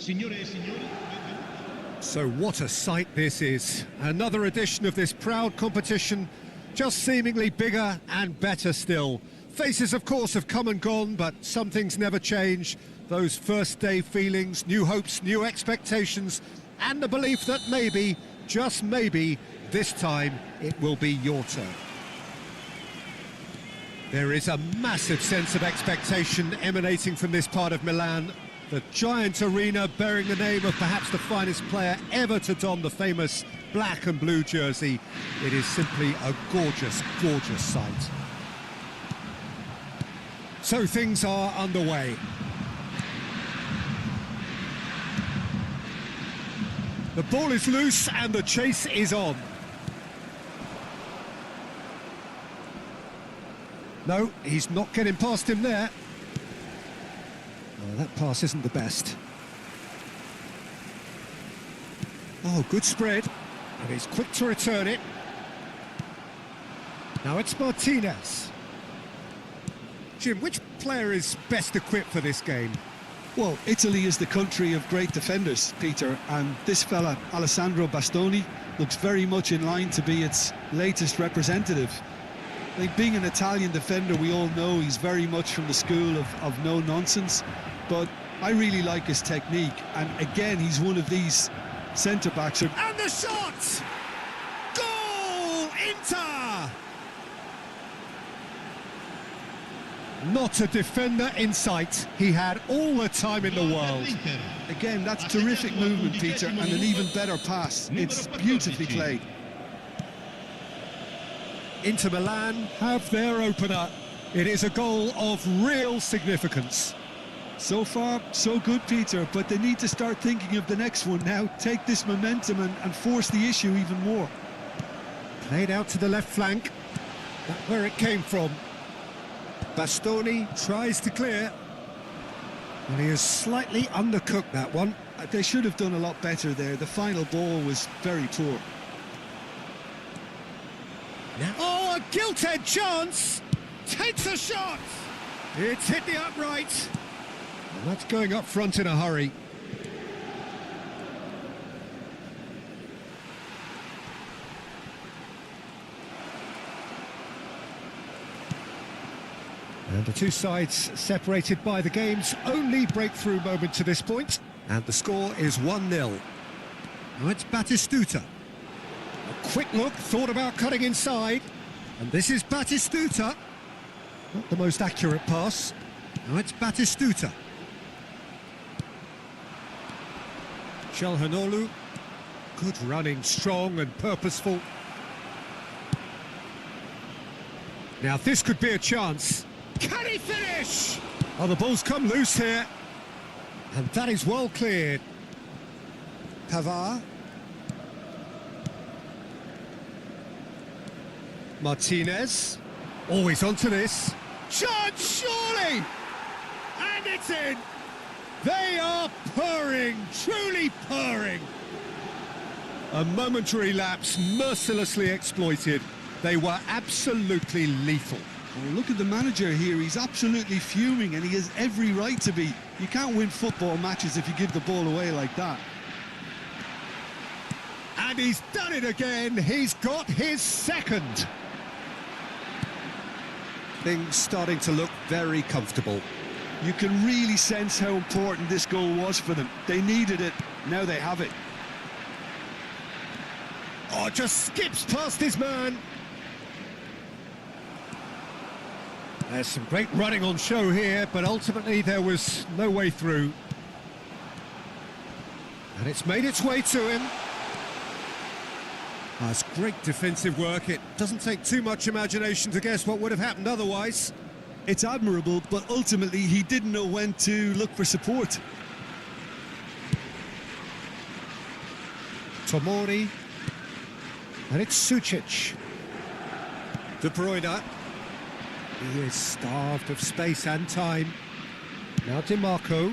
Signore e signori, So what a sight this is. Another edition of this proud competition, just seemingly bigger and better still. Faces, of course, have come and gone, but some things never change. Those first day feelings, new hopes, new expectations, and the belief that maybe, just maybe, this time it will be your turn. There is a massive sense of expectation emanating from this part of Milan. The giant arena bearing the name of perhaps the finest player ever to don the famous black and blue jersey. It is simply a gorgeous, gorgeous sight. So things are underway. The ball is loose and the chase is on. No, he's not getting past him there. Oh, that pass isn't the best. Oh, good spread. And he's quick to return it. Now it's Martinez. Jim, which player is best equipped for this game? Well, Italy is the country of great defenders, Peter, and this fella, Alessandro Bastoni, looks very much in line to be its latest representative. Like, being an Italian defender, we all know he's very much from the school of no-nonsense, but I really like his technique, and again, he's one of these centre-backs. And the shot! Goal! Inter! Not a defender in sight. He had all the time in the world. Again, that's terrific movement, Peter, and an even better pass. It's beautifully played. Inter Milan have their opener. It is a goal of real significance. So far, so good, Peter, but they need to start thinking of the next one now. Take this momentum and force the issue even more. Played out to the left flank. That's where it came from. Bastoni tries to clear. And he has slightly undercooked that one. They should have done a lot better there. The final ball was very poor. Now, oh, a gilt-edged chance! Takes a shot! It's hit the upright. And that's going up front in a hurry. And the two sides separated by the game's only breakthrough moment to this point. And the score is 1-0. Now it's Batistuta. A quick look, thought about cutting inside. And this is Batistuta. Not the most accurate pass. Now it's Batistuta. Calhanoglu. Good running, strong and purposeful. Now this could be a chance. Can he finish? Oh, the ball's come loose here. And that is well cleared. Pavard. Martinez. Always onto this. Chance, surely! And it's in! They are purring, truly purring. A momentary lapse mercilessly exploited. They were absolutely lethal. Well, look at the manager here. He's absolutely fuming, and he has every right to be. You can't win football matches if you give the ball away like that. And he's done it again. He's got his second. Things starting to look very comfortable. You can really sense how important this goal was for them. They needed it. Now they have it. Oh, just skips past his man. There's some great running on show here, but ultimately there was no way through. And it's made its way to him. That's great defensive work. It doesn't take too much imagination to guess what would have happened otherwise. It's admirable, but ultimately he didn't know when to look for support. Tomori. And it's Sucic. De Bruyne. He is starved of space and time. Now Di Marco.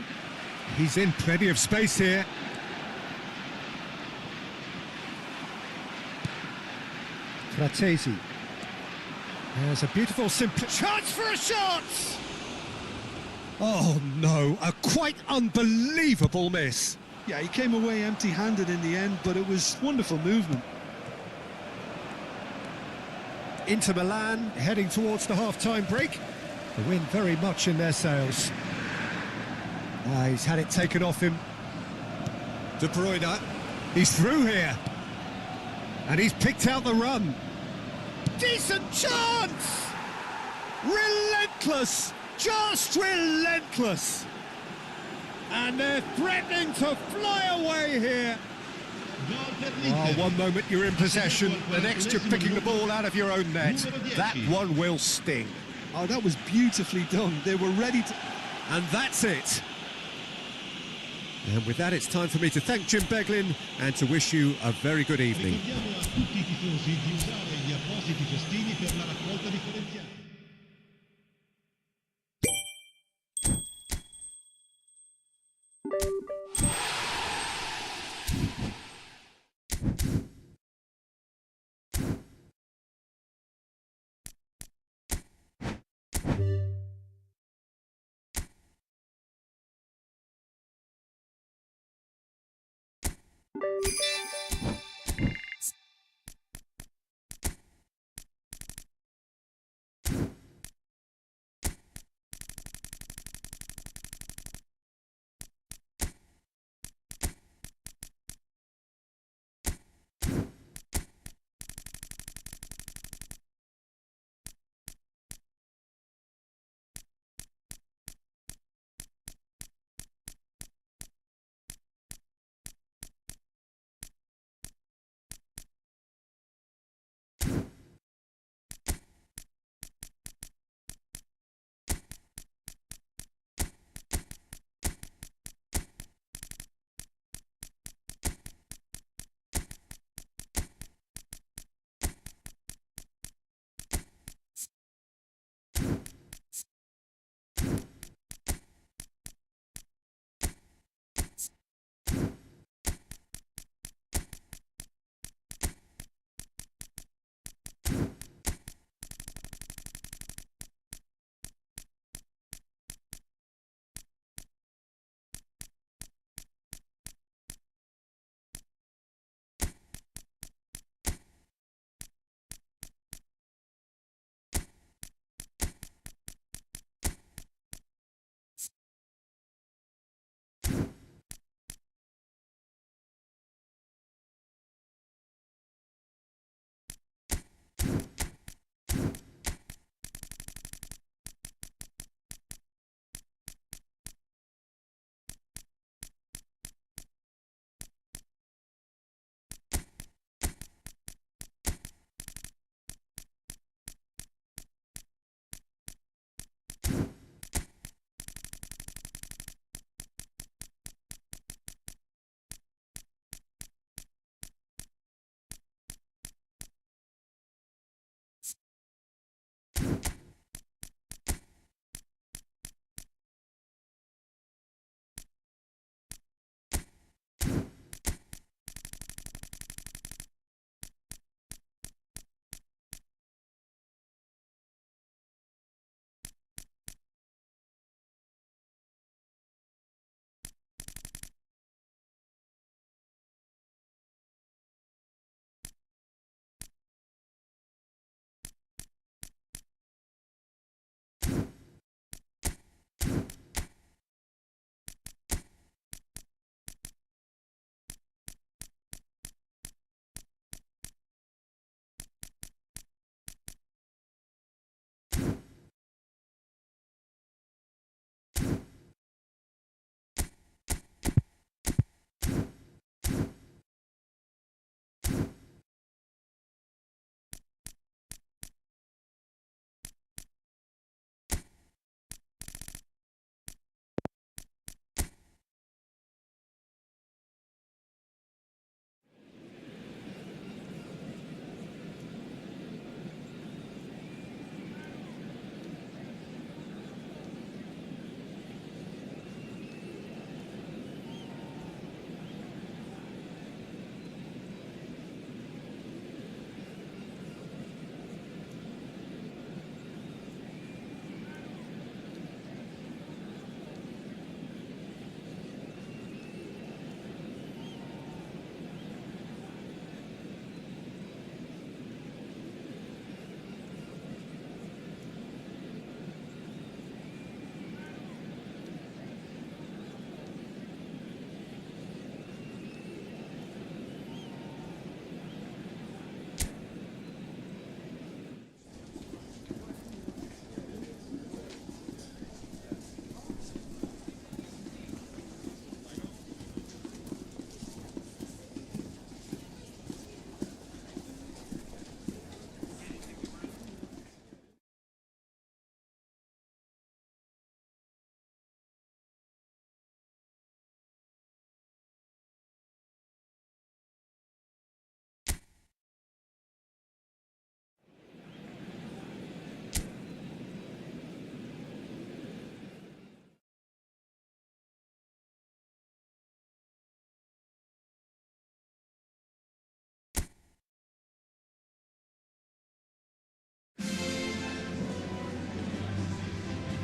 He's in plenty of space here. Fratesi. There's a beautiful simple chance for a shot! Oh no, a quite unbelievable miss. Yeah, he came away empty-handed in the end, but it was wonderful movement. Inter Milan heading towards the half-time break. The wind very much in their sails. He's had it taken off him. De Bruyne, he's through here. And he's picked out the run. Decent chance! Relentless! Just relentless! And they're threatening to fly away here. Oh, one moment you're in possession, the next you're picking the ball out of your own net. That one will sting. Oh, that was beautifully done. They were ready to... And that's it. And with that, it's time for me to thank Jim Beglin and to wish you a very good evening. Ricordiamo a tutti i tifosi di usare gli appositi cestini per la raccolta differenziata.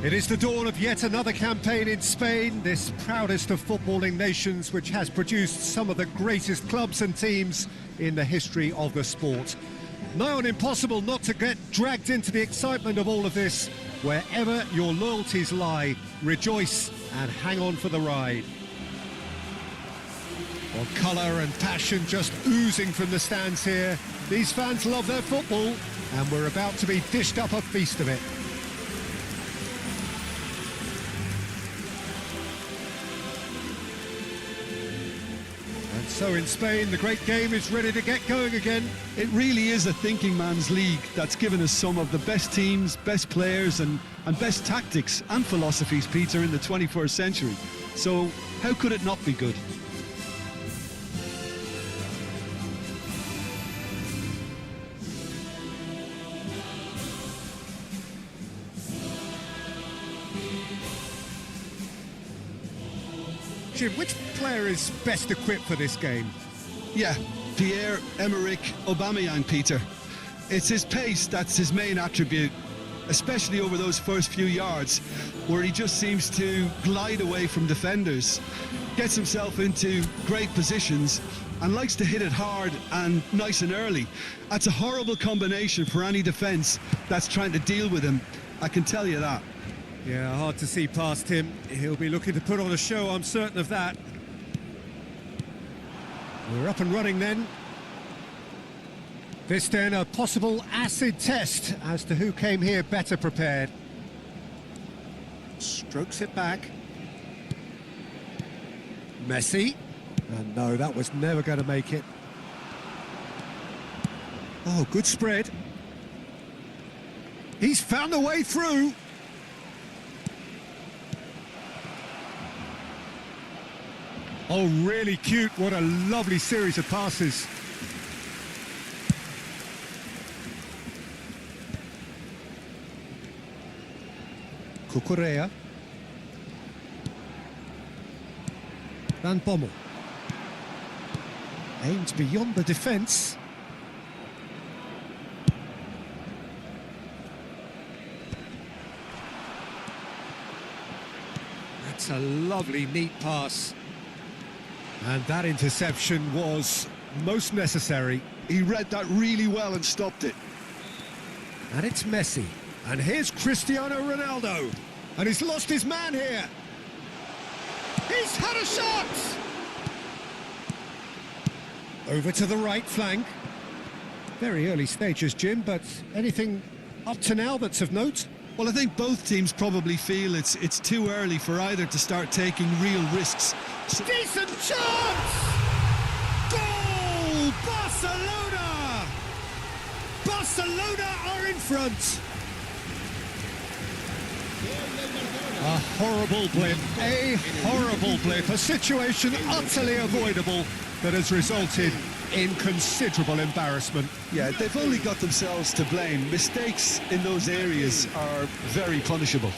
It is the dawn of yet another campaign in Spain, this proudest of footballing nations, which has produced some of the greatest clubs and teams in the history of the sport. Nigh on impossible not to get dragged into the excitement of all of this. Wherever your loyalties lie, rejoice and hang on for the ride. Well, colour and passion just oozing from the stands here. These fans love their football, and we're about to be dished up a feast of it. And so in Spain, the great game is ready to get going again. It really is a thinking man's league that's given us some of the best teams, best players and best tactics and philosophies, Peter, in the 21st century. So how could it not be good? Jim, which player is best equipped for this game? Yeah, Pierre-Emerick Aubameyang, Peter. It's his pace that's his main attribute, especially over those first few yards, where he just seems to glide away from defenders, gets himself into great positions, and likes to hit it hard and nice and early. That's a horrible combination for any defence that's trying to deal with him, I can tell you that. Yeah, hard to see past him. He'll be looking to put on a show, I'm certain of that. We're up and running then. This then a possible acid test as to who came here better prepared. Strokes it back. Messi. And no, that was never going to make it. Oh, good spread. He's found a way through. Oh, really cute. What a lovely series of passes. Cucurella. Van Bommel. Aimed beyond the defence. That's a lovely, neat pass. And that interception was most necessary. He read that really well and stopped it. And it's Messi. And here's Cristiano Ronaldo. And he's lost his man here. He's had a shot! Over to the right flank. Very early stages, Jim, but anything up to now that's of note? Well, I think both teams probably feel it's too early for either to start taking real risks. Decent chance! Goal! Barcelona! Barcelona are in front. A horrible blip, a situation utterly avoidable that has resulted in considerable embarrassment. Yeah, they've only got themselves to blame. Mistakes in those areas are very punishable.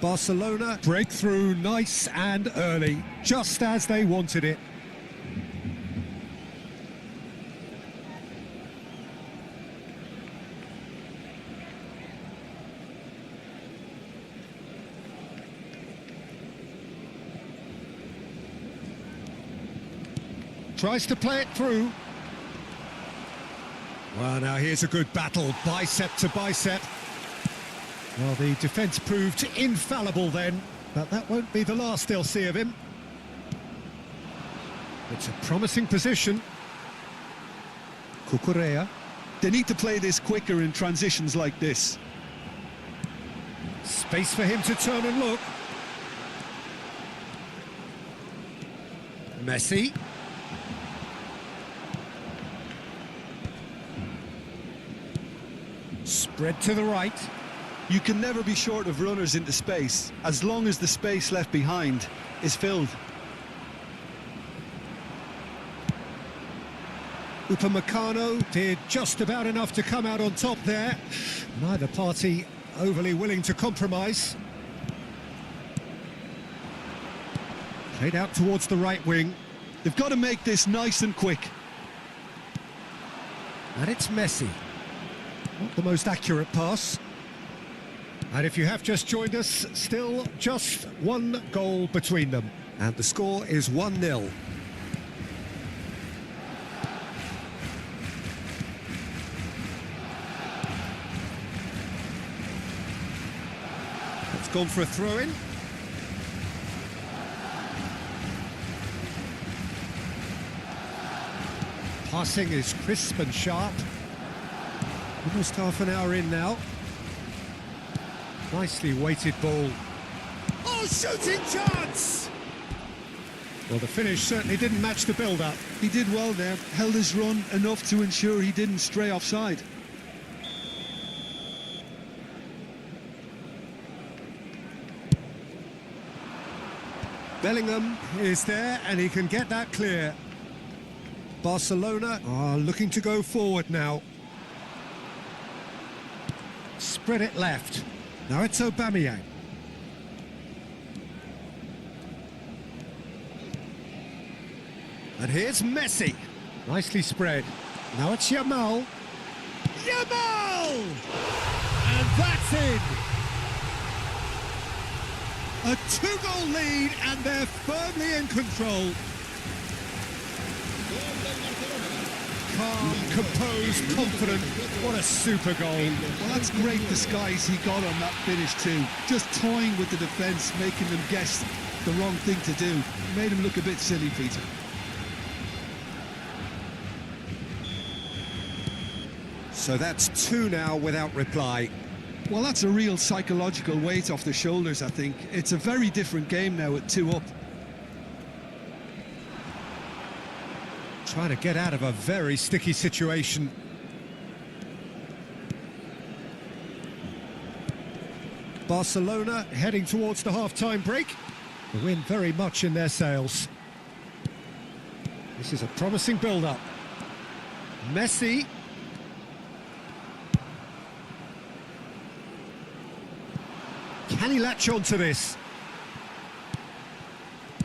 Barcelona breakthrough nice and early, just as they wanted it. Tries to play it through. Well, now here's a good battle, bicep to bicep. Well, the defence proved infallible then, but that won't be the last they'll see of him. It's a promising position. Cucurella. They need to play this quicker in transitions like this. Space for him to turn and look. Messi. Spread to the right. You can never be short of runners into space, as long as the space left behind is filled. Upamecano did just about enough to come out on top there. Neither party overly willing to compromise. Played out towards the right wing. They've got to make this nice and quick. And it's Messi. Not the most accurate pass. And if you have just joined us, still just one goal between them. And the score is 1-0. It's gone for a throw-in. Passing is crisp and sharp. Almost half an hour in now. Nicely weighted ball. Oh, shooting chance! Well, the finish certainly didn't match the build-up. He did well there, held his run enough to ensure he didn't stray offside. Bellingham is there and he can get that clear. Barcelona are looking to go forward now. Spread it left. Now it's Aubameyang. And here's Messi. Nicely spread. Now it's Yamal. Yamal! And that's in. A 2-goal lead and they're firmly in control. Calm, composed, confident. What a super goal. Well, that's great disguise he got on that finish too. Just toying with the defence, making them guess the wrong thing to do. Made him look a bit silly, Peter. So that's 2 now without reply. Well, that's a real psychological weight off the shoulders, I think. It's a very different game now at 2 up. Trying to get out of a very sticky situation. Barcelona heading towards the half-time break. The wind very much in their sails. This is a promising build-up. Messi. Can he latch on to this?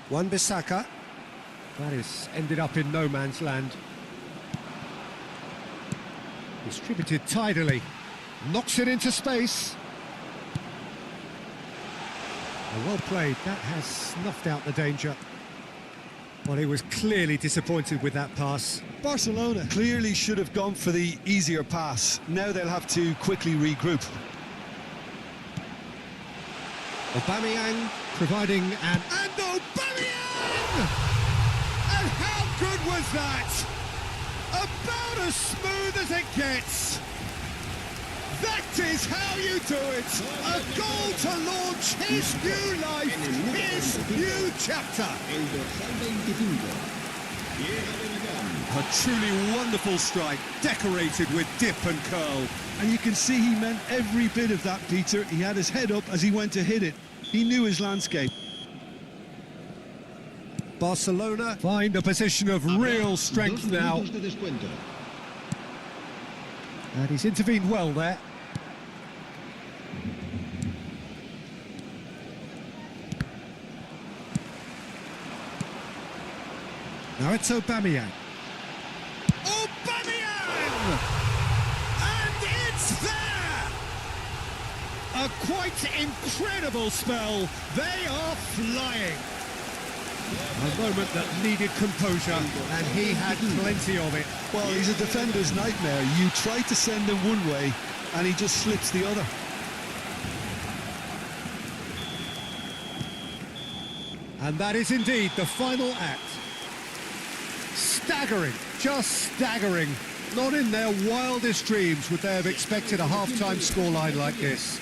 Wan-Bissaka. That is ended up in no man's land. Distributed tidily. Knocks it into space. Well played. That has snuffed out the danger. Well, he was clearly disappointed with that pass. Barcelona clearly should have gone for the easier pass. Now they'll have to quickly regroup. Aubameyang providing an... And Aubameyang! And how good was that? About as smooth as it gets. That is how you do it. A goal to launch his new life, his new chapter. A truly wonderful strike, decorated with dip and curl. And you can see he meant every bit of that, Peter. He had his head up as he went to hit it. He knew his landscape. Barcelona find a position of real strength now. And he's intervened well there. Now it's Aubameyang. Aubameyang! And it's there! A quite incredible spell. They are flying. A moment that needed composure, and he had plenty of it. Well, he's a defender's nightmare. You try to send him one way, and he just slips the other. And that is indeed the final act. Staggering, just staggering. Not in their wildest dreams would they have expected a half-time scoreline like this.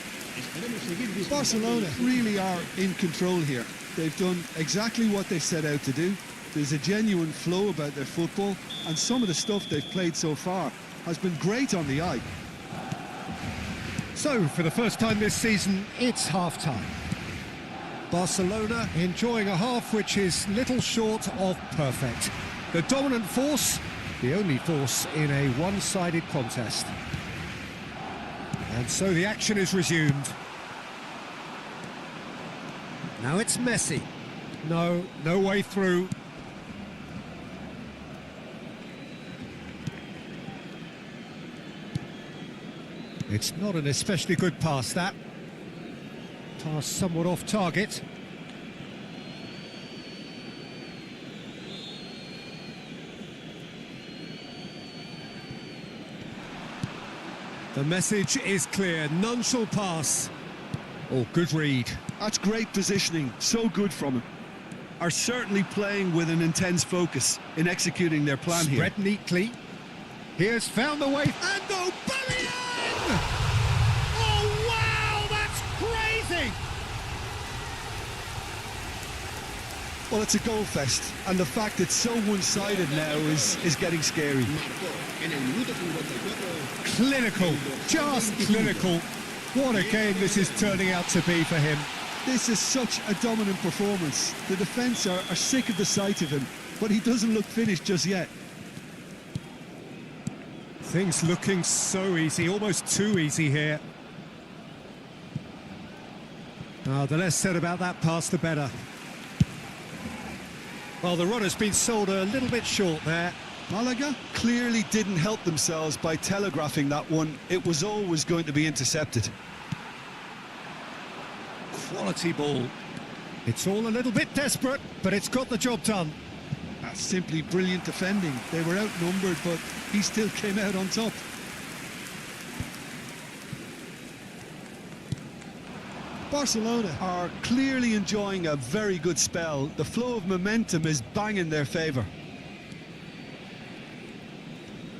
Barcelona really are in control here. They've done exactly what they set out to do. There's a genuine flow about their football, and some of the stuff they've played so far has been great on the eye. So, for the first time this season, it's half-time. Barcelona enjoying a half which is little short of perfect. The dominant force, the only force in a one-sided contest. And so the action is resumed. Now it's Messi. No way through. It's not an especially good pass, that. Pass somewhat off target. The message is clear, none shall pass. Oh, good read. That's great positioning, so good from him. Are certainly playing with an intense focus in executing their plan here. Spread neatly. Here's found the way. And Aubameyang! Oh, wow, that's crazy! Well, it's a goal fest, and the fact it's so one-sided now is getting scary. Clinical, just clinical. What a game this is turning out to be for him. This is such a dominant performance. The defence are sick of the sight of him, but he doesn't look finished just yet. Things looking so easy, almost too easy here. The less said about that pass, the better. Well, the run has been sold a little bit short there. Malaga clearly didn't help themselves by telegraphing that one. It was always going to be intercepted. Quality ball. It's all a little bit desperate, but it's got the job done. That's simply brilliant defending. They were outnumbered, but he still came out on top. Barcelona are clearly enjoying a very good spell. The flow of momentum is bang in their favour.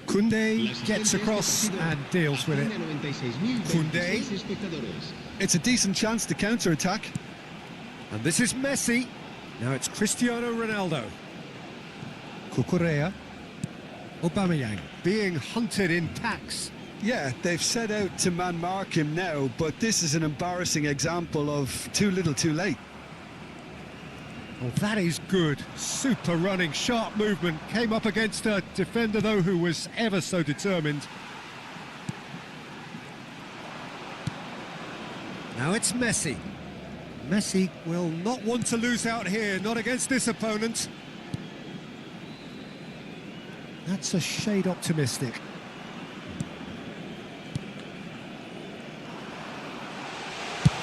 Koundé gets across and deals with it. Koundé. It's a decent chance to counter-attack. And this is Messi. Now it's Cristiano Ronaldo. Cucurella. Aubameyang being hunted in packs. Yeah, they've set out to man-mark him now, but this is an embarrassing example of too little too late. Oh, that is good. Super running, sharp movement. Came up against a defender, though, who was ever so determined. Now it's Messi. Messi will not want to lose out here, not against this opponent. That's a shade optimistic.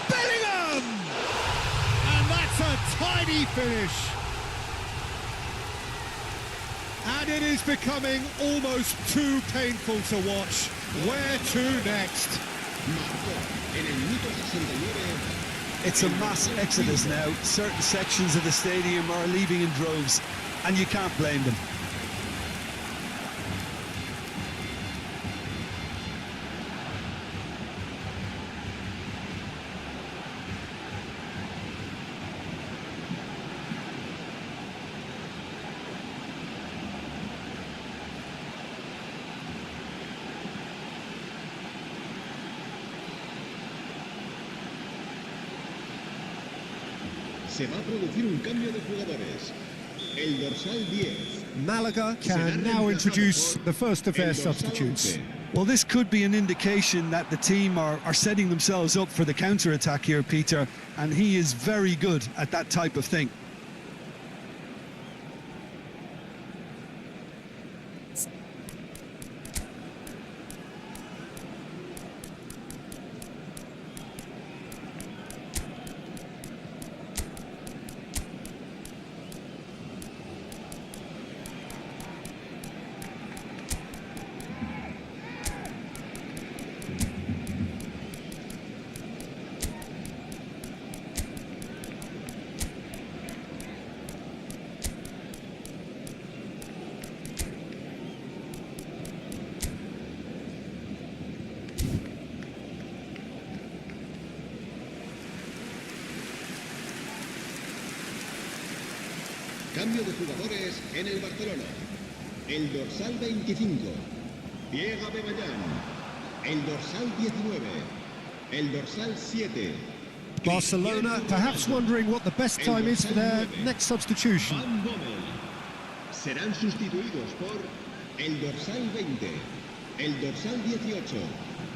Bellingham! And that's a tidy finish. And it is becoming almost too painful to watch. Where to next? It's a mass exodus now. Certain sections of the stadium are leaving in droves, and you can't blame them. Se va a producir un cambio de jugadores. El dorsal 10. Malaga can now introduce the first of their substitutes. Well, this could be an indication that the team are setting themselves up for the counter-attack here, Peter, and he is very good at that type of thing. Cambio de jugadores en el Barcelona. El dorsal 25. Diego Aubameyang. El dorsal 19. El dorsal 7. Barcelona perhaps wondering what the best time is for their next substitution. Van Bommel. Serán sustituidos por el dorsal 20, el dorsal 18,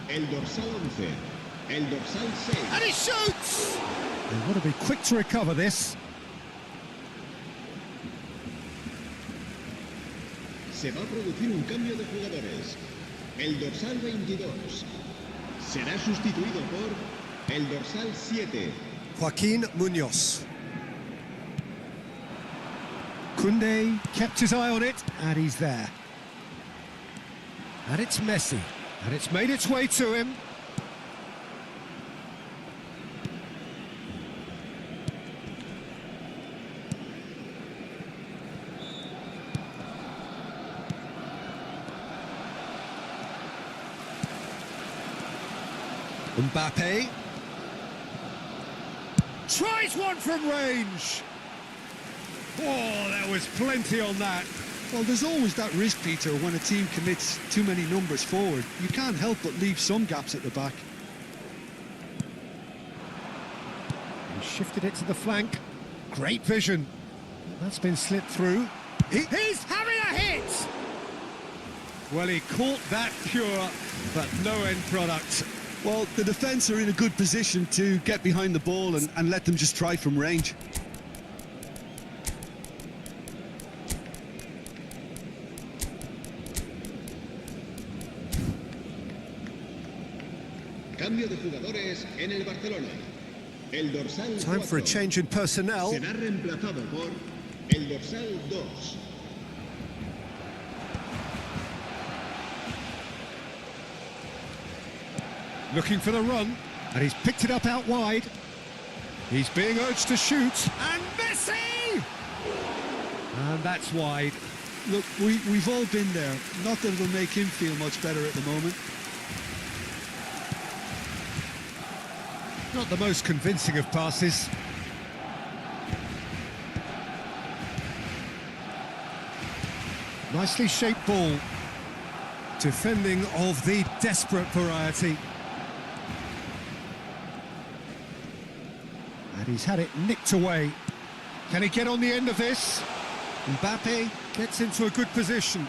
el dorsal 11, el dorsal 6. And he shoots! They want to be quick to recover this. Se va a producir un cambio de jugadores. El dorsal 22 Será sustituido por el dorsal 7. Joaquin Munoz. Koundé kept his eye on it, and he's there. And it's Messi, and it's made its way to him. Mbappe tries one from range. Oh, there was plenty on that. Well, there's always that risk, Peter, when a team commits too many numbers forward. You can't help but leave some gaps at the back. He shifted it to the flank. Great vision. That's been slipped through. He's having a hit! Well, he caught that pure, but no end product. Well, the defence are in a good position to get behind the ball and let them just try from range. Cambio de jugadores en el Barcelona. El dorsal Time for a 4 change in personnel. será reemplazado por el dorsal 2. Looking for the run, and he's picked it up out wide. He's being urged to shoot, and Messi! And that's wide. Look, we've all been there. Not that it'll make him feel much better at the moment. Not the most convincing of passes. Nicely shaped ball. Defending of the desperate variety. And he's had it nicked away. Can he get on the end of this? Mbappe gets into a good position.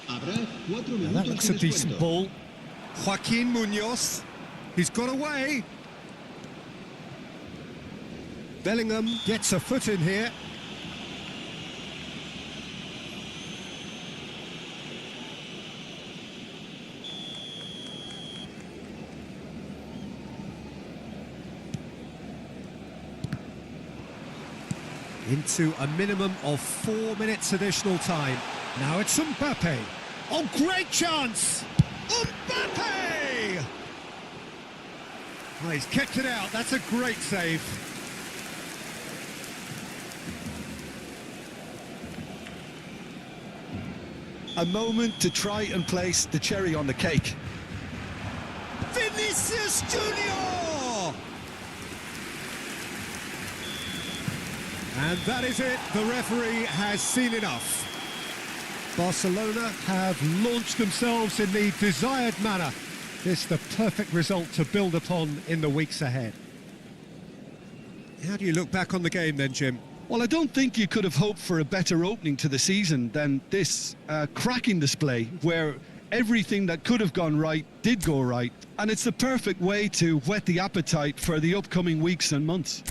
Habrá 4 Now minutos that looks de a decent descuento. ball. Joaquin Munoz. He's got away. Bellingham gets a foot in here. Into a minimum of 4 minutes additional time. Now it's Mbappe. Oh, great chance! Mbappe! Oh, he's kept it out. That's a great save. A moment to try and place the cherry on the cake. Vinicius Junior! And that is it. The referee has seen enough. Barcelona have launched themselves in the desired manner. This the perfect result to build upon in the weeks ahead. How do you look back on the game then, Jim? Well, I don't think you could have hoped for a better opening to the season than this cracking display where everything that could have gone right did go right. And it's the perfect way to whet the appetite for the upcoming weeks and months.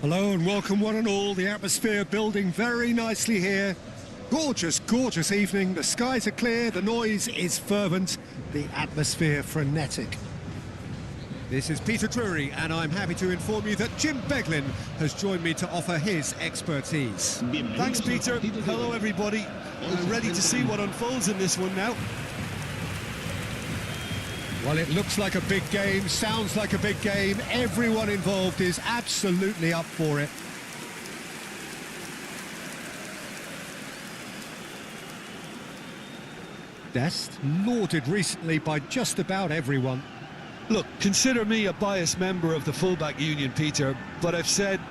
Hello and welcome one and all. The atmosphere building very nicely here. Gorgeous, gorgeous evening. The skies are clear, the noise is fervent, the atmosphere frenetic. This is Peter Drury and I'm happy to inform you that Jim Beglin has joined me to offer his expertise. Thanks, Peter. Hello, everybody. I'm ready to see what unfolds in this one now. Well, it looks like a big game, sounds like a big game. Everyone involved is absolutely up for it. Dest, lauded recently by just about everyone. Look, consider me a biased member of the fullback union, Peter, but I've said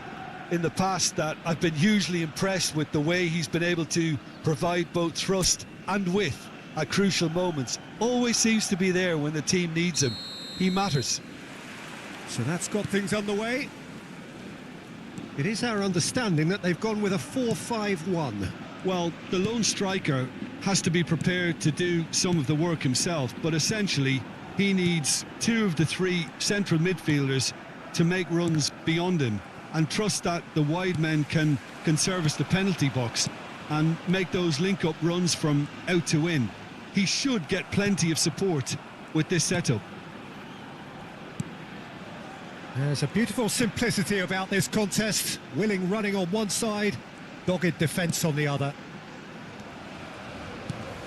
in the past that I've been hugely impressed with the way he's been able to provide both thrust and width at crucial moments. Always seems to be there when the team needs him. He matters. So that's got things underway. It is our understanding that they've gone with a 4-5-1. Well, the lone striker has to be prepared to do some of the work himself, but essentially he needs two of the three central midfielders to make runs beyond him and trust that the wide men can service the penalty box and make those link-up runs from out to in. He should get plenty of support with this setup. There's a beautiful simplicity about this contest. Willing running on one side, dogged defence on the other.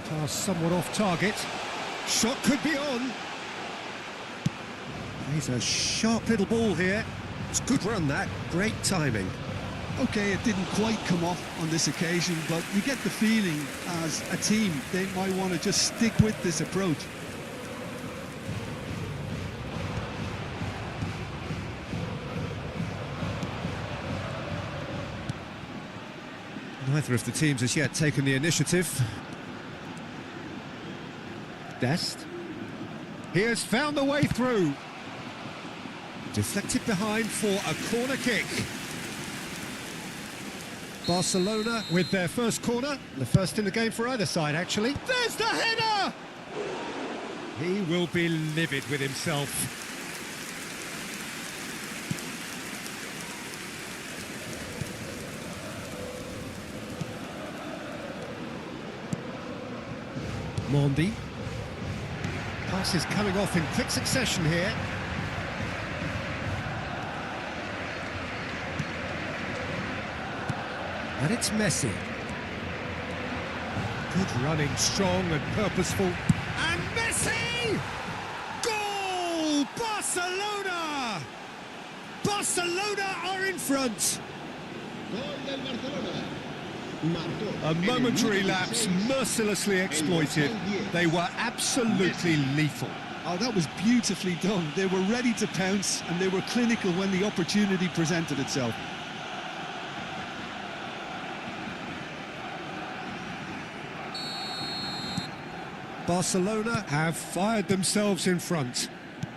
Pass somewhat off target. Shot could be on. He's a sharp little ball here. It's a good run, that. Great timing. Okay, it didn't quite come off on this occasion, but you get the feeling as a team they might want to just stick with this approach. Neither of the teams has yet taken the initiative. Dest. He has found the way through. Deflected behind for a corner kick. Barcelona with their first corner. The first in the game for either side, actually. There's the header! He will be livid with himself. Mondi. Passes coming off in quick succession here. And it's Messi. Good running, strong and purposeful. And Messi! Goal! Barcelona! Barcelona are in front. Gol del Barcelona. A momentary lapse mercilessly exploited. They were absolutely lethal. Oh, that was beautifully done. They were ready to pounce and they were clinical when the opportunity presented itself. Barcelona have fired themselves in front.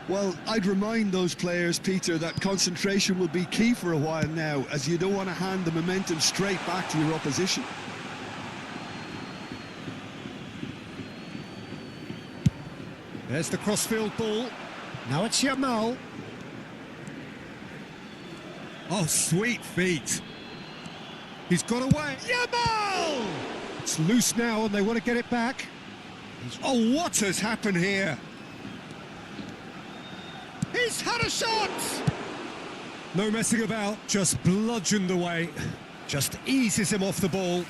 Well, I'd remind those players, Peter, that concentration will be key for a while now, as you don't want to hand the momentum straight back to your opposition. There's the crossfield ball. Now it's Yamal. Oh, sweet feet. He's got away. Yamal! It's loose now and they want to get it back. Oh, what has happened here? He's had a shot! No messing about, just bludgeoned away. Just eases him off the ball.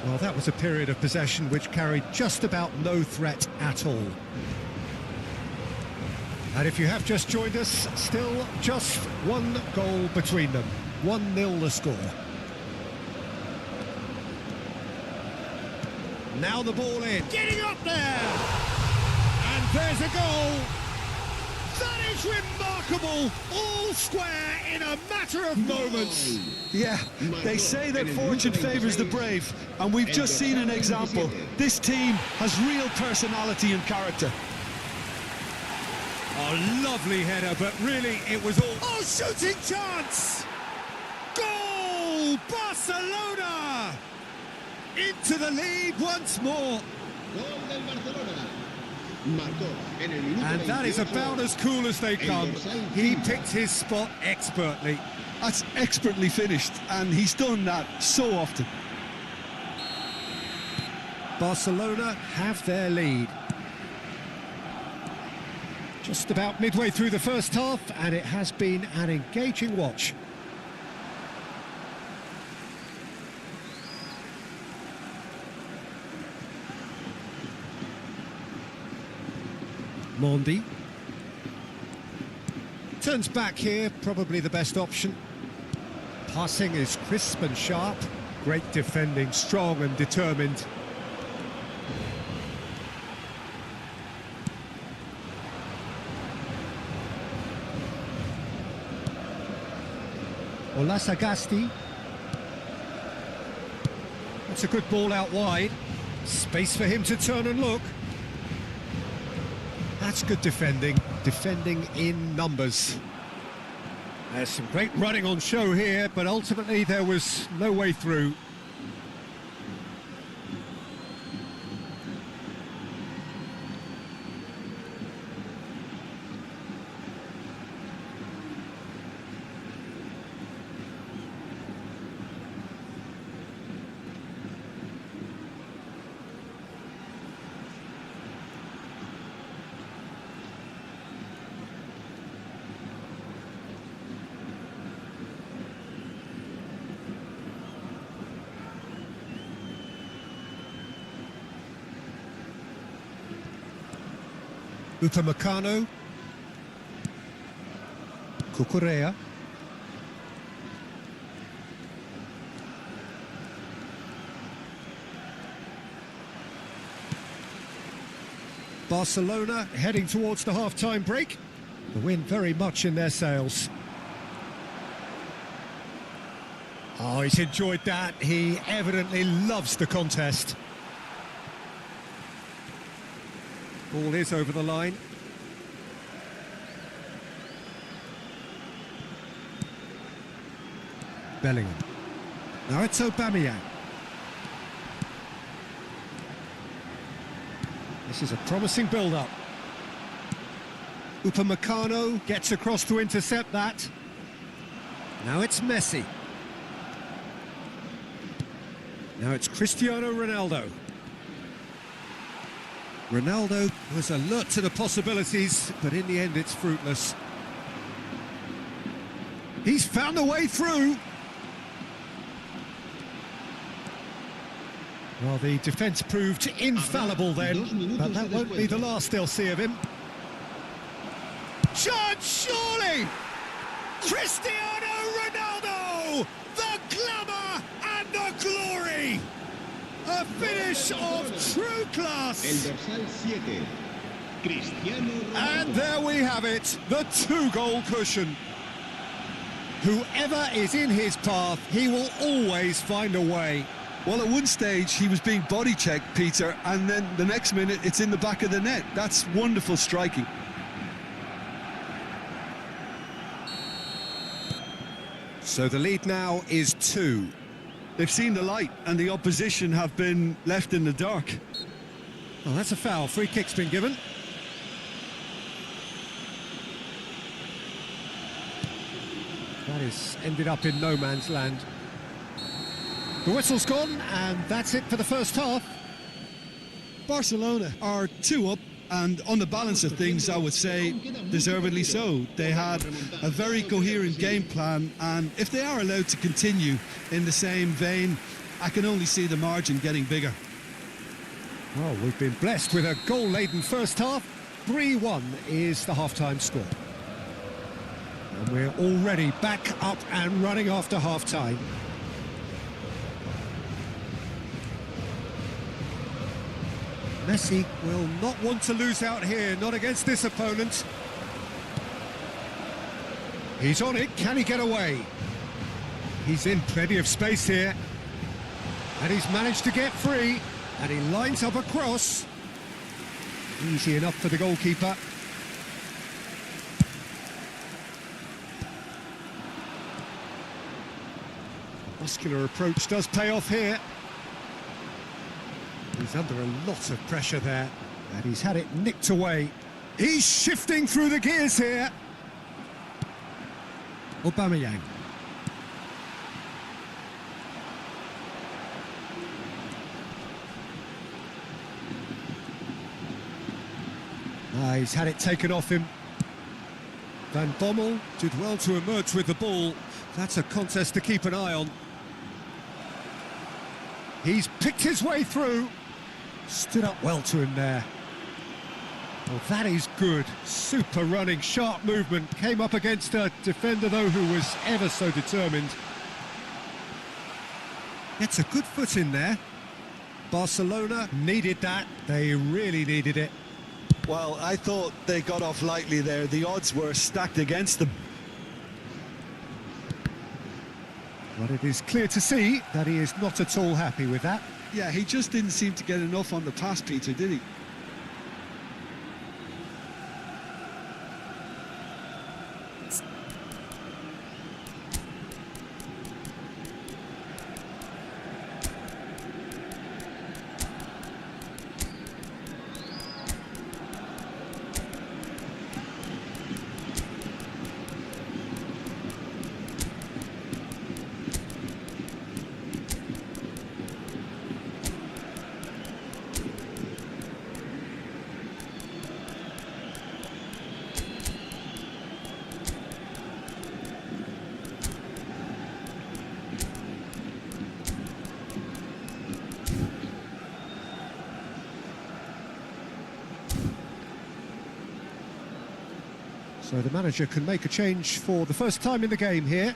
Well, that was a period of possession which carried just about no threat at all. And if you have just joined us, still just one goal between them. 1-0 the score. Now the ball in. Getting up there! And there's a goal! That is remarkable! All square in a matter of moments. Yeah, they say that fortune favours the brave, and we've just seen an example. This team has real personality and character. Oh, lovely header, but really it was all... Oh, shooting chance! Goal! Barcelona! Into the lead once more. Gol del Barcelona. Marcó en el minuto And that is 28, about as cool as they come. He picked his spot expertly. That's expertly finished, and he's done that so often. Barcelona have their lead. Just about midway through the first half, and it has been an engaging watch. Mondi turns back here, probably the best option. Passing is crisp and sharp. Great defending, strong and determined. Olasagasti. That's a good ball out wide. Space for him to turn and look. That's good defending in numbers. There's some great running on show here, but ultimately there was no way through. Upamecano, Cucurella, Barcelona heading towards the half-time break. The wind very much in their sails. Oh, he's enjoyed that. He evidently loves the contest. Ball is over the line. Bellingham. Now it's Aubameyang. This is a promising build-up. Upamecano gets across to intercept that. Now it's Messi. Now it's Cristiano Ronaldo. Ronaldo was alert to the possibilities, but in the end it's fruitless. He's found a way through. Well, the defence proved infallible then, but that won't be the last they'll see of him. Chance, surely! Cristiano Ronaldo! The glamour and the glory! A finish of true class! El dorsal 7, Cristiano Ronaldo. And there we have it, the two-goal cushion. Whoever is in his path, he will always find a way. Well, at one stage he was being body checked, Peter, and then the next minute it's in the back of the net. That's wonderful striking. So the lead now is 2. They've seen the light and the opposition have been left in the dark. Oh, that's a foul. Free kick's been given. That is ended up in no man's land. The whistle's gone, and that's it for the first half. Barcelona are 2 up, and on the balance of things, I would say deservedly so. They had a very coherent game plan, and if they are allowed to continue in the same vein, I can only see the margin getting bigger. Well, we've been blessed with a goal-laden first half. 3-1 is the half-time score. And we're already back up and running after half-time. Messi will not want to lose out here, not against this opponent. He's on it, can he get away? He's in plenty of space here. And he's managed to get free, and he lines up a cross. Easy enough for the goalkeeper. Muscular approach does pay off here. He's under a lot of pressure there, and he's had it nicked away. He's shifting through the gears here. Aubameyang. He's had it taken off him. Van Bommel did well to emerge with the ball. That's a contest to keep an eye on. He's picked his way through. Stood up well to him there. Well, that is good. Super running, sharp movement. Came up against a defender, though, who was ever so determined. Gets a good foot in there. Barcelona needed that. They really needed it. Well, I thought they got off lightly there. The odds were stacked against them. But it is clear to see that he is not at all happy with that. Yeah, he just didn't seem to get enough on the pass, Peter, did he? So the manager can make a change for the first time in the game here.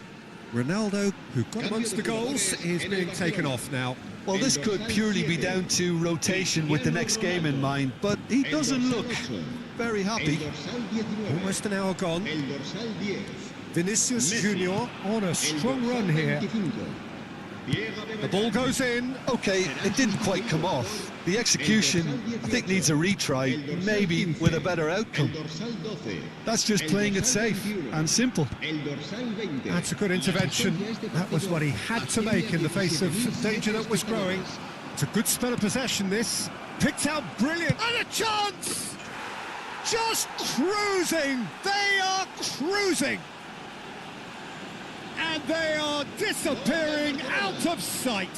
Ronaldo, who got amongst the goals, is being taken off now. Well, this could purely be down to rotation with the next game in mind, but he doesn't look very happy. Almost an hour gone. Vinicius Junior on a strong run here. The ball goes in. Okay, it didn't quite come off. The execution, I think, needs a retry, maybe with a better outcome. That's just playing it safe and simple. That's a good intervention. That was what he had to make in the face of danger that was growing. It's a good spell of possession, this. Picked out brilliant. And a chance! Just cruising. They are cruising. And they are disappearing out of sight.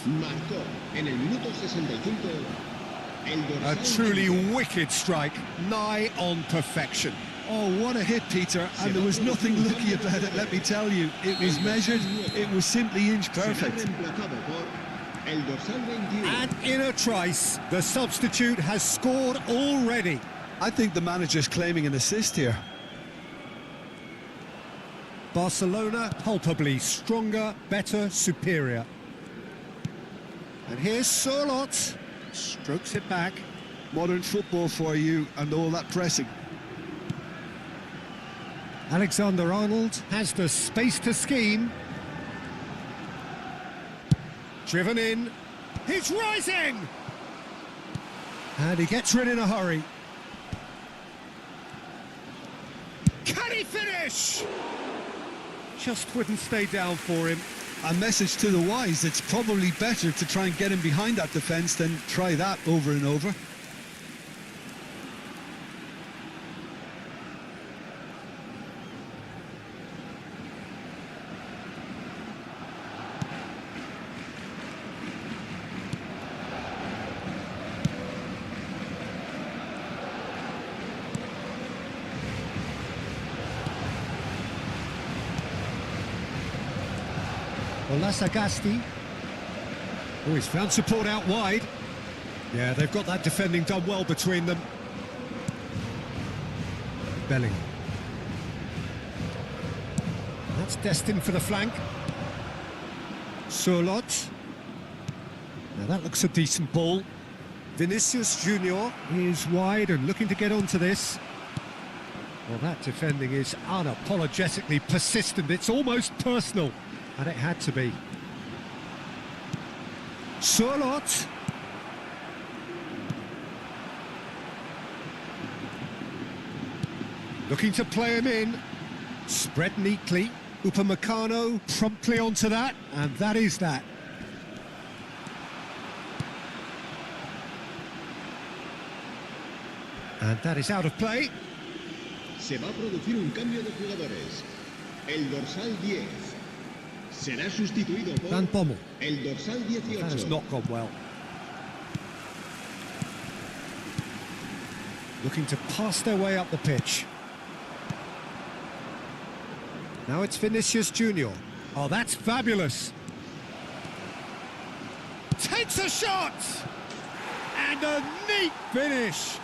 A truly wicked strike, nigh on perfection. Oh, what a hit, Peter, and there was nothing lucky about it, let me tell you. It was measured, it was simply inch perfect. And in a trice, the substitute has scored already. I think the manager's claiming an assist here. Barcelona palpably stronger, better, superior. And here's Sørloth, strokes it back. Modern football for you and all that pressing. Alexander-Arnold has the space to scheme. Driven in, he's rising! And he gets rid in a hurry. Can he finish? Just wouldn't stay down for him. A message to the wise, it's probably better to try and get him behind that defence than try that over and over. Sagasti. Oh, he's found support out wide. Yeah, they've got that defending done well between them. Belling. That's destined for the flank. Sørloth. Now that looks a decent ball. Vinicius Junior is wide and looking to get onto this. Well, that defending is unapologetically persistent. It's almost personal. And it had to be. Sørloth. Looking to play him in. Spread neatly. Upamecano promptly onto that. And that is that. And that is out of play. Se va a producir un cambio de jugadores. El dorsal 10 será sustituido por Van Bommel. el dorsal That has 18. not gone well. Looking to pass their way up the pitch. Now it's Vinicius Junior. Oh, that's fabulous. Takes a shot! And a neat finish.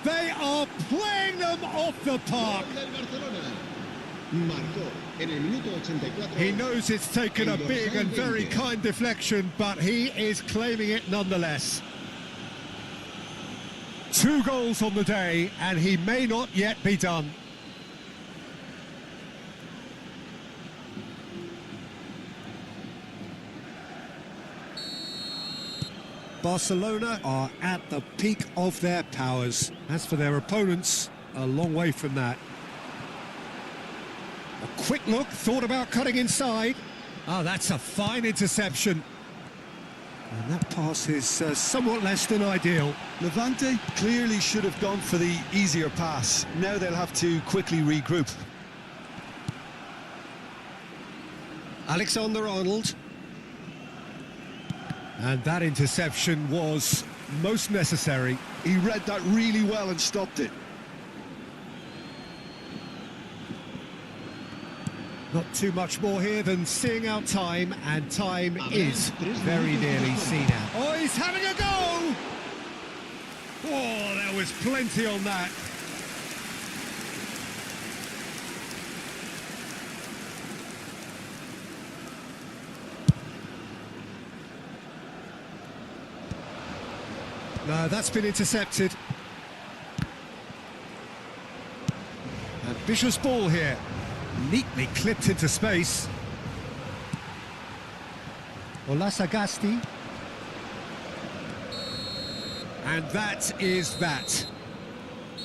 They are playing them off the park. Gol del Barcelona. Marcó en el minuto 84. He knows it's taken a big and very kind deflection, but he is claiming it nonetheless. 2 goals on the day, and he may not yet be done. Barcelona are at the peak of their powers. As for their opponents, a long way from that. A quick look, thought about cutting inside. Oh, that's a fine interception. And that pass is somewhat less than ideal. Levante clearly should have gone for the easier pass. Now they'll have to quickly regroup. Alexander-Arnold. And that interception was most necessary. He read that really well and stopped it. Not too much more here than seeing out time, and time is very nearly seen out. Oh, he's having a go! Oh, there was plenty on that. No, that's been intercepted. Ambitious ball here. Neatly clipped into space. Olasagasti. And that is that.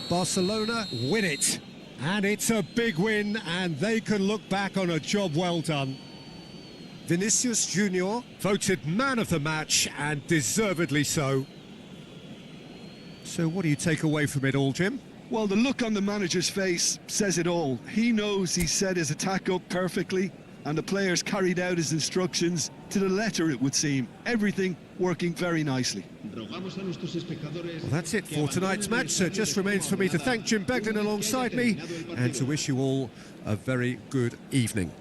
Barcelona win it. And it's a big win, and they can look back on a job well done. Vinicius Junior voted man of the match, and deservedly so. So what do you take away from it all, Jim? Well, the look on the manager's face says it all. He knows he set his attack up perfectly, and the players carried out his instructions to the letter, it would seem. Everything working very nicely. Well, that's it for tonight's match, so it just remains for me to thank Jim Beglin alongside me and to wish you all a very good evening.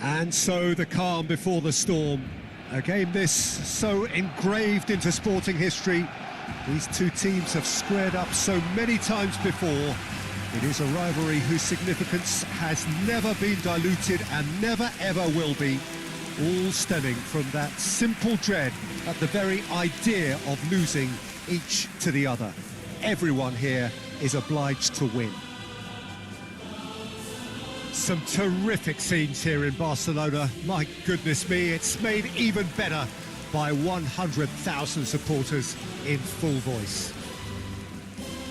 And so the calm before the storm. A game this so engraved into sporting history. These two teams have squared up so many times before. It is a rivalry whose significance has never been diluted and never ever will be. All stemming from that simple dread at the very idea of losing each to the other. Everyone here is obliged to win. Some terrific scenes here in Barcelona. My goodness me, it's made even better by 100,000 supporters in full voice.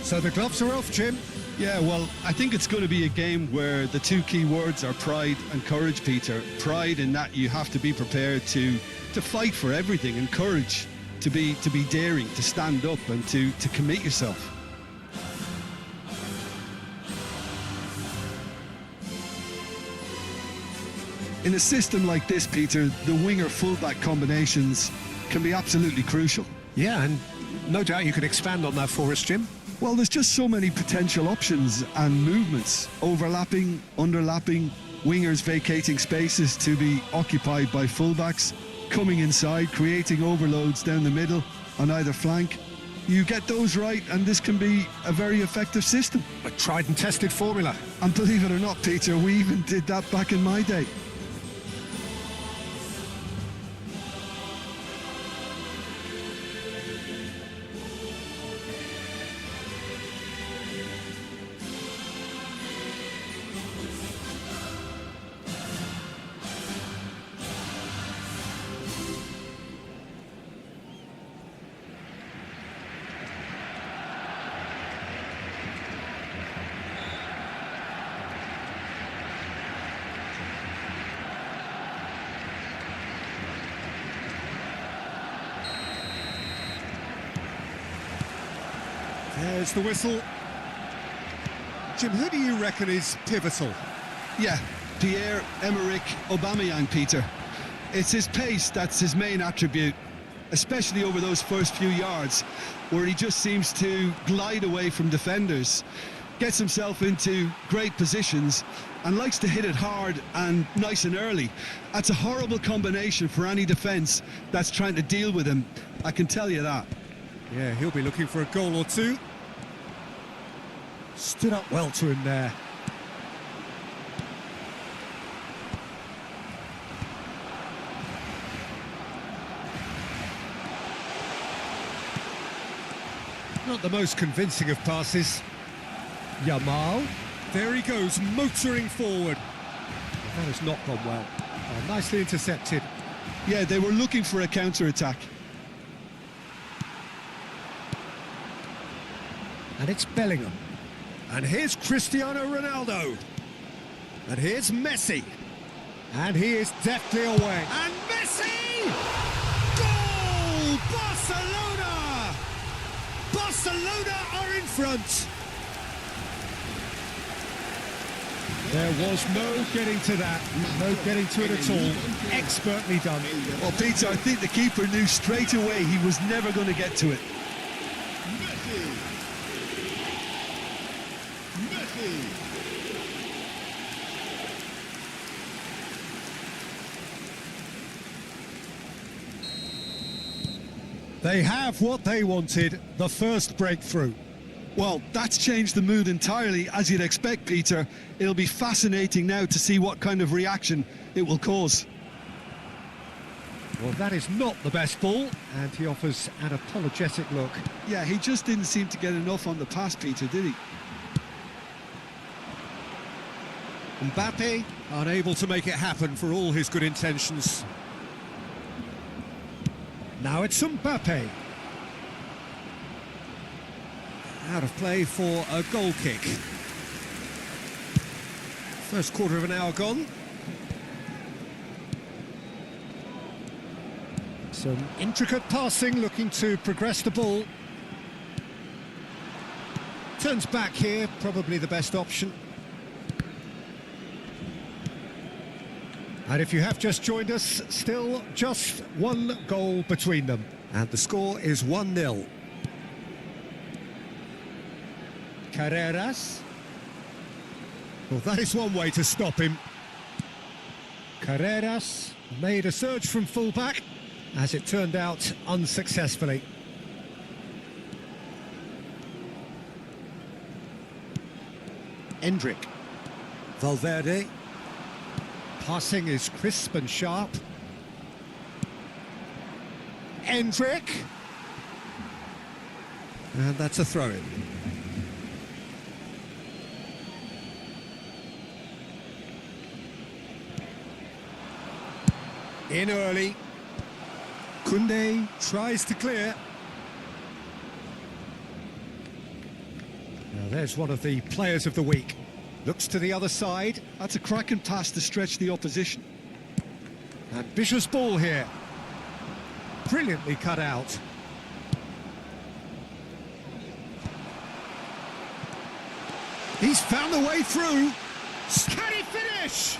So the gloves are off, Jim. Yeah, well, I think it's going to be a game where the two key words are pride and courage, Peter. Pride in that you have to be prepared to fight for everything, and courage to be daring, to stand up and to commit yourself. In a system like this, Peter, the winger-fullback combinations can be absolutely crucial. Yeah, and no doubt you could expand on that for us, Jim. Well, there's just so many potential options and movements, overlapping, underlapping, wingers vacating spaces to be occupied by fullbacks, coming inside, creating overloads down the middle on either flank. You get those right and this can be a very effective system. A tried and tested formula. And believe it or not, Peter, we even did that back in my day. There's the whistle. Jim, who do you reckon is pivotal? Yeah, Pierre-Emerick Aubameyang, Peter. It's his pace that's his main attribute, especially over those first few yards, where he just seems to glide away from defenders, gets himself into great positions, and likes to hit it hard and nice and early. That's a horrible combination for any defence that's trying to deal with him, I can tell you that. Yeah, he'll be looking for a goal or two. Stood up well to him there. Not the most convincing of passes. Yamal. There he goes, motoring forward. That has not gone well. Oh, nicely intercepted. Yeah, they were looking for a counter-attack. And it's Bellingham. And here's Cristiano Ronaldo. And here's Messi. And he is deftly away. And Messi! Goal! Barcelona! Barcelona are in front. There was no getting to that. No getting to it at all. Expertly done. Well, Peter, I think the keeper knew straight away he was never going to get to it. They have what they wanted, the first breakthrough. Well, that's changed the mood entirely, as you'd expect, Peter. It'll be fascinating now to see what kind of reaction it will cause. Well, that is not the best ball, and he offers an apologetic look. Yeah, he just didn't seem to get enough on the pass, Peter, did he? Mbappe, unable to make it happen for all his good intentions. Now it's Mbappe. Out of play for a goal kick. First quarter of an hour gone. Some intricate passing, looking to progress the ball. Turns back here, probably the best option. And if you have just joined us, still just one goal between them. And the score is 1-0. Carreras. Well, that is one way to stop him. Carreras made a surge from fullback, as it turned out unsuccessfully. Endrick. Valverde. Passing is crisp and sharp. Endrick. And that's a throw-in. In early. Koundé tries to clear. Now Well, there's one of the players of the week. Looks to the other side. That's a cracking pass to stretch the opposition. Ambitious ball here. Brilliantly cut out. He's found the way through. Can he finish?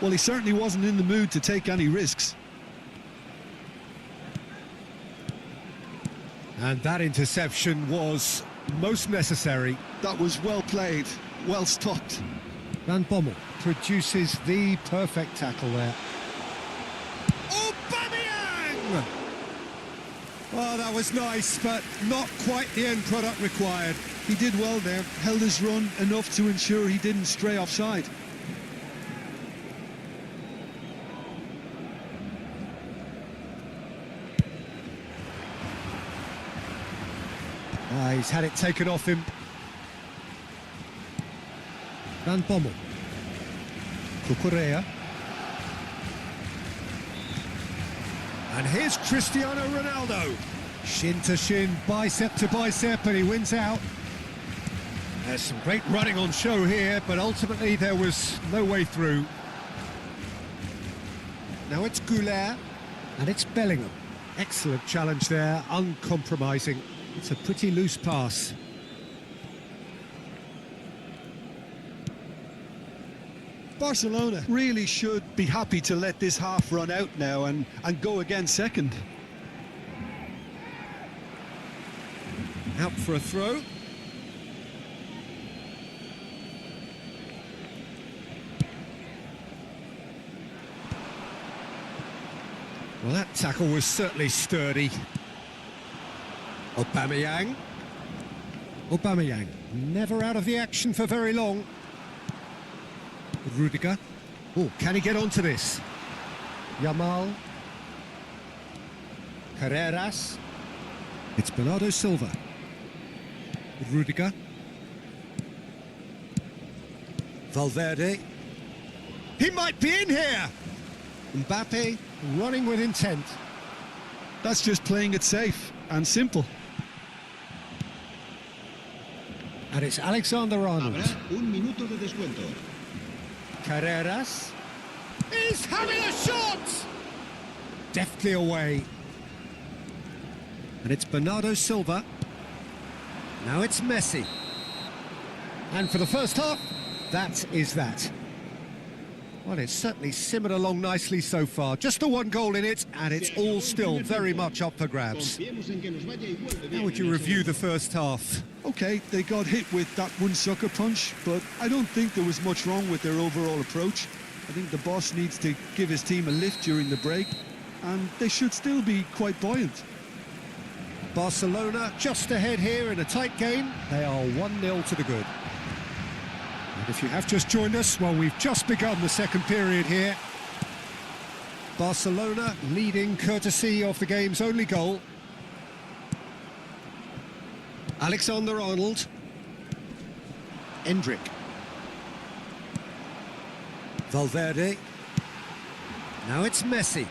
Well, he certainly wasn't in the mood to take any risks. And that interception was most necessary. That was well played, well stopped. Van Bommel produces the perfect tackle there. Aubameyang! Oh, that was nice, but not quite the end product required. He did well there, held his run enough to ensure he didn't stray offside. He's had it taken off him. Van Bommel. Cucurella. And here's Cristiano Ronaldo. Shin to shin, bicep to bicep, and he wins out. There's some great running on show here, but ultimately there was no way through. Now it's Goulet, and it's Bellingham. Excellent challenge there, uncompromising. It's a pretty loose pass. Barcelona really should be happy to let this half run out now and go again second. Out for a throw. Well, that tackle was certainly sturdy. Aubameyang. Aubameyang, never out of the action for very long. Rudiger. Oh, can he get onto this? Yamal. Carreras. It's Bernardo Silva. Rudiger. Valverde. He might be in here! Mbappe running with intent. That's just playing it safe and simple. And it's Alexander Arnold. Habrá un minuto de descuento. Carreras. He's having a shot! Deftly away. And it's Bernardo Silva. Now it's Messi. And for the first half, that is that. Well, it's certainly simmered along nicely so far. Just the one goal in it, and it's all still very much up for grabs. How would you review the first half? Okay, they got hit with that one sucker punch, but I don't think there was much wrong with their overall approach. I think the boss needs to give his team a lift during the break, and they should still be quite buoyant. Barcelona just ahead here in a tight game. They are 1-0 to the good. And if you have just joined us, well, we've just begun the second period here. Barcelona leading courtesy of the game's only goal. Alexander Arnold. Endrick. Valverde. Now it's Messi.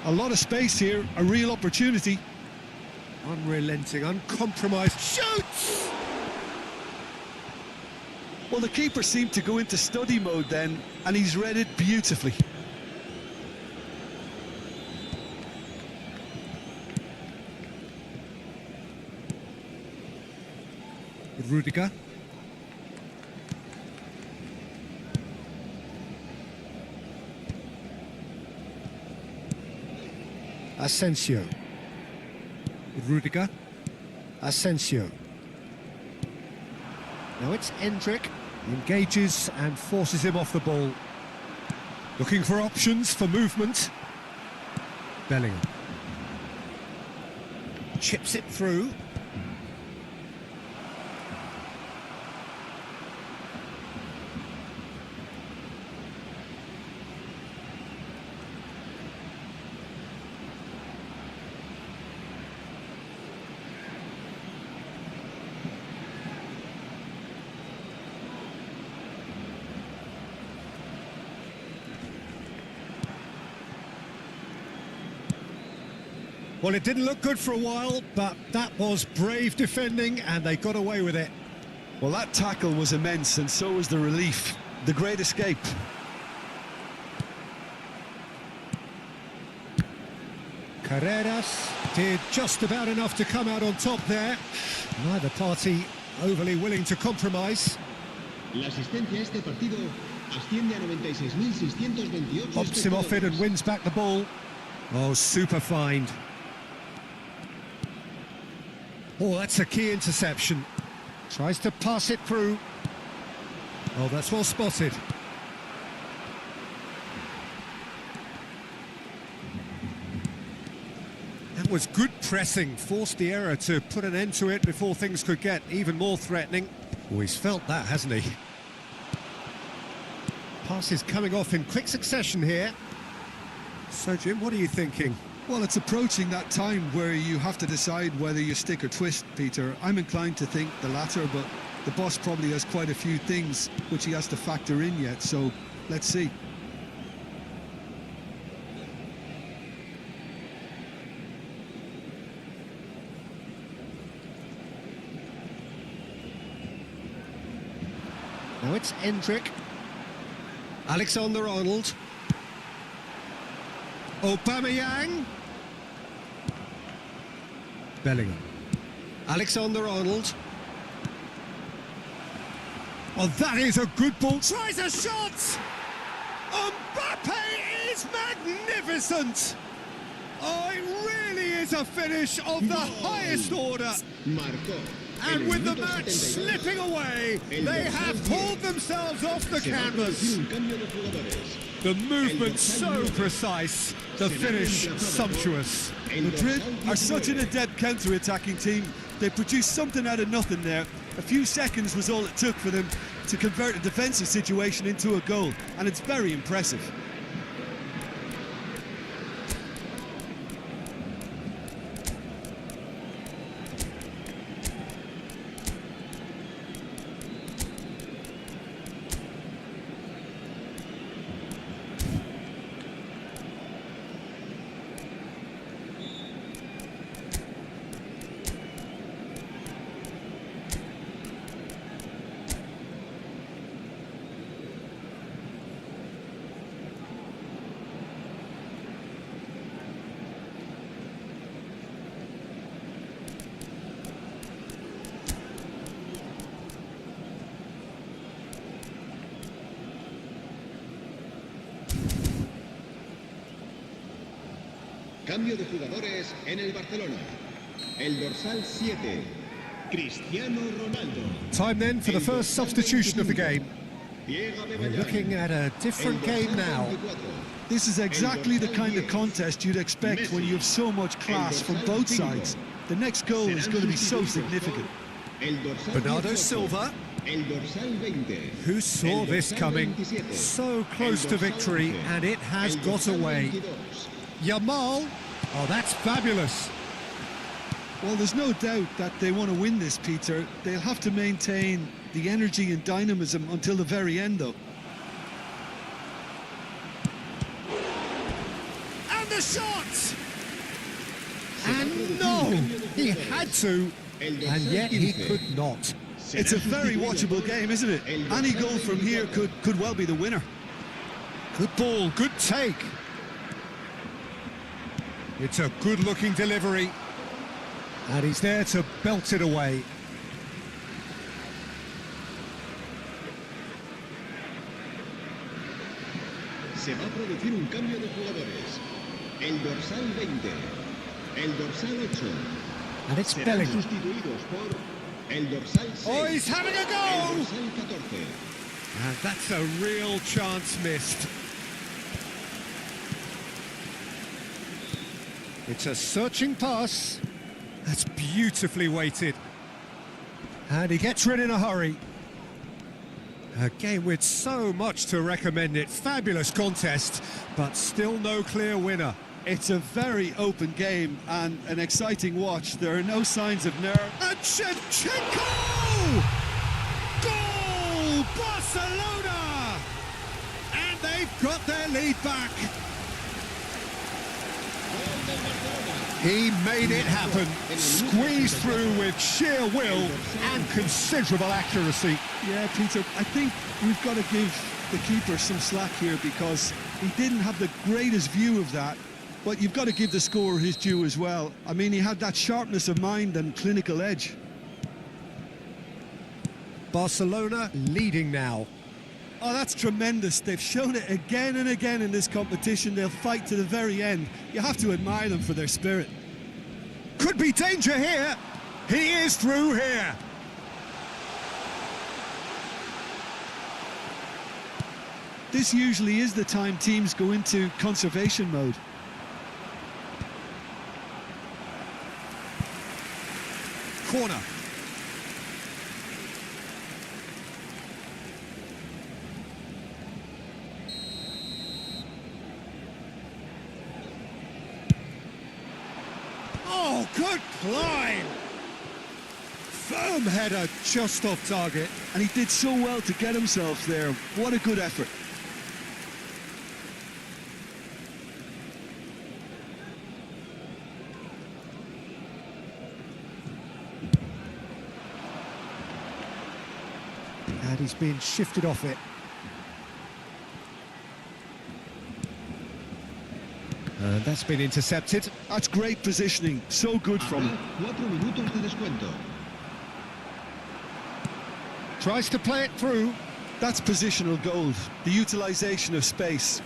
A lot of space here, a real opportunity. Unrelenting, uncompromised. Shoots! Well, the keeper seemed to go into study mode then, and he's read it beautifully. Rudiger. Asensio. Rudiger. Asensio. Now it's Endrick. Engages and forces him off the ball. Looking for options for movement. Bellingham. Chips it through. Well, it didn't look good for a while, but that was brave defending and they got away with it. Well, that tackle was immense, and so was the relief. The great escape. Carreras did just about enough to come out on top there. Neither party overly willing to compromise. La asistencia a este partido asciende a 96.628 Bumps him off it and espectadores. wins back the ball. Oh, super find. Oh, that's a key interception. Tries to pass it through. Oh, that's well spotted. That was good pressing, forced the error to put an end to it before things could get even more threatening. Oh, he's felt that, hasn't he? Passes coming off in quick succession here. So, Jim, what are you thinking? Well, it's approaching that time where you have to decide whether you stick or twist, Peter. I'm inclined to think the latter, but the boss probably has quite a few things which he has to factor in yet, so let's see. Now it's Endrick. Alexander-Arnold. Aubameyang. Bellingham. Alexander-Arnold. Oh, that is a good ball. Tries a shot! Mbappe is magnificent! Oh, it really is a finish of the highest order. Marcó. En And el with the minuto match 72, slipping away, they have pulled themselves off the se va a canvas. producir un cambio de jugadores. The movement so precise, the finish sumptuous. Madrid are such an adept counter-attacking team. They produced something out of nothing there. A few seconds was all it took for them to convert a defensive situation into a goal, and it's very impressive. Cambio de jugadores en el Barcelona. El dorsal 7, Cristiano Ronaldo. Time then for the El first dorsal substitution of the 25, game. Diego We're Bebellán. looking at a different El game dorsal now. 24, This is exactly the dorsal kind of 10, contest you'd expect when you have so much class from both sides. The next goal is going to be so significant. El dorsal Bernardo 18, Silva. El dorsal 20. Who saw El this dorsal coming? 27, So close el to dorsal victory, 11, and it has el got dorsal away. 22. Yamal. Oh, that's fabulous. Well, there's no doubt that they want to win this, Peter. They'll have to maintain the energy and dynamism until the very end, though. And the shot! And no! He had to, and yet he could not. It's a very watchable game, isn't it? Any goal from here could well be the winner. Good ball, good take. It's a good-looking delivery. And he's there to belt it away. Se va a producir un cambio de jugadores. El dorsal 20, el dorsal 8. And it's Serán Bellingham. sustituidos por el dorsal 6. Oh, he's having a El go! dorsal 14. And that's a real chance missed. It's a searching pass. That's beautifully weighted. And he gets rid in a hurry. A game with so much to recommend it. Fabulous contest, but still no clear winner. It's a very open game and an exciting watch. There are no signs of nerve. And Shevchenko! Goal! Barcelona! And they've got their lead back. He made it happen, squeezed through with sheer will and considerable accuracy. Yeah, Peter, I think we've got to give the keeper some slack here because he didn't have the greatest view of that, but you've got to give the scorer his due as well. I mean, he had that sharpness of mind and clinical edge. Barcelona leading now. Oh, that's tremendous. They've shown it again and again in this competition. They'll fight to the very end. You have to admire them for their spirit. Could be danger here. He is through here. This usually is the time teams go into conservation mode. Corner. Oh, good climb! Firm header, just off target. And he did so well to get himself there. What a good effort. And he's been shifted off it. And that's been intercepted. That's great positioning. So good from him. 4 minutos de descuento. Tries to play it through. That's positional gold. The utilisation of space.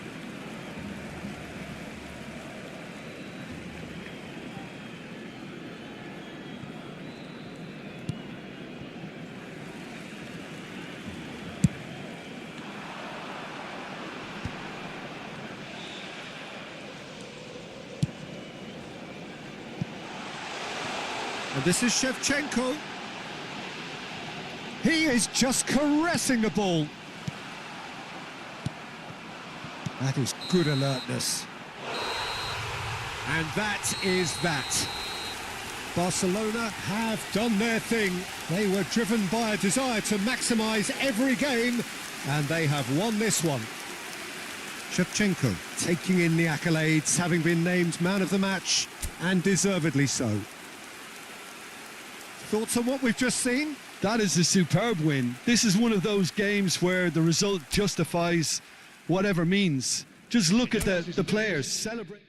And this is Shevchenko. He is just caressing the ball. That is good alertness. And that is that. Barcelona have done their thing. They were driven by a desire to maximise every game, and they have won this one. Shevchenko taking in the accolades, having been named man of the match, and deservedly so. Thoughts on what we've just seen? That is a superb win. This is one of those games where the result justifies whatever means. Just look at the players celebrate.